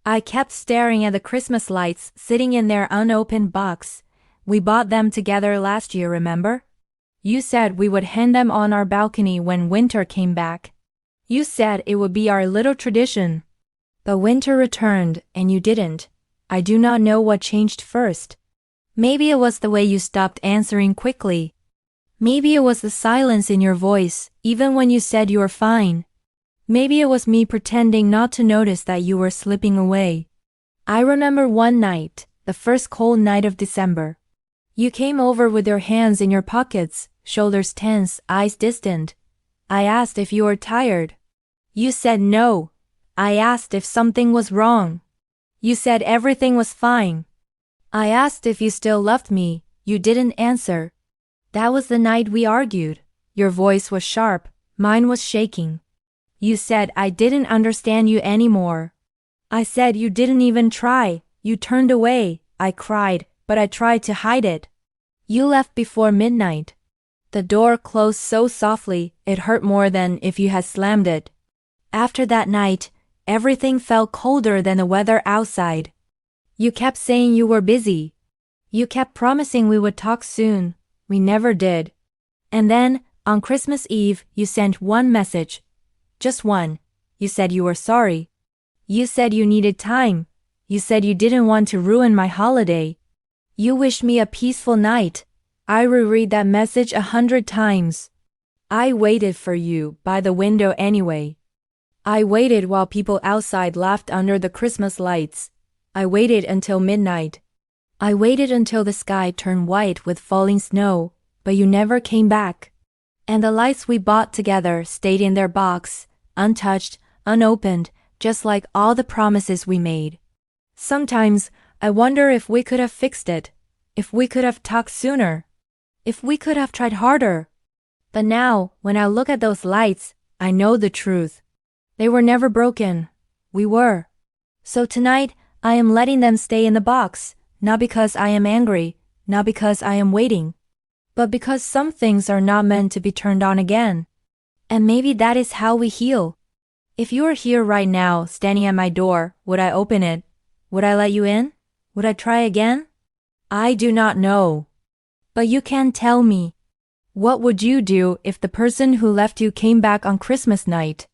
I kept staring at the Christmas lights sitting in their unopened box. We bought them together last year, remember? You said we would hang them on our balcony when winter came back. You said it would be our little tradition. But winter returned, and you didn't. I do not know what changed first. Maybe it was the way you stopped answering quickly. Maybe it was the silence in your voice, even when you said you were fine. Maybe it was me pretending not to notice that you were slipping away. I remember one night, the first cold night of December. You came over with your hands in your pockets, shoulders tense, eyes distant. I asked if you were tired. You said no. I asked if something was wrong. You said everything was fine. I asked if you still loved me. You didn't answer. That was the night we argued. Your voice was sharp, mine was shaking. You said I didn't understand you anymore. I said you didn't even try. You turned away. I cried, but I tried to hide it. You left before midnight. The door closed so softly, it hurt more than if you had slammed it. After that night, everything felt colder than the weather outside. You kept saying you were busy. You kept promising we would talk soon. We never did. And then, on Christmas Eve, you sent one message. Just one. You said you were sorry. You said you needed time. You said you didn't want to ruin my holiday. You wished me a peaceful night. I reread that message 100 times. I waited for you by the window anyway. I waited while people outside laughed under the Christmas lights. I waited until midnight. I waited until the sky turned white with falling snow, but you never came back. And the lights we bought together stayed in their box, untouched, unopened, just like all the promises we made. Sometimes, I wonder if we could have fixed it, if we could have talked sooner, if we could have tried harder. But now, when I look at those lights, I know the truth. They were never broken. We were. So tonight, I am letting them stay in the box, not because I am angry, not because I am waiting, but because some things are not meant to be turned on again. And maybe that is how we heal. If you were here right now, standing at my door, would I open it? Would I let you in? Would I try again? I do not know. But you can tell me. What would you do if the person who left you came back on Christmas night?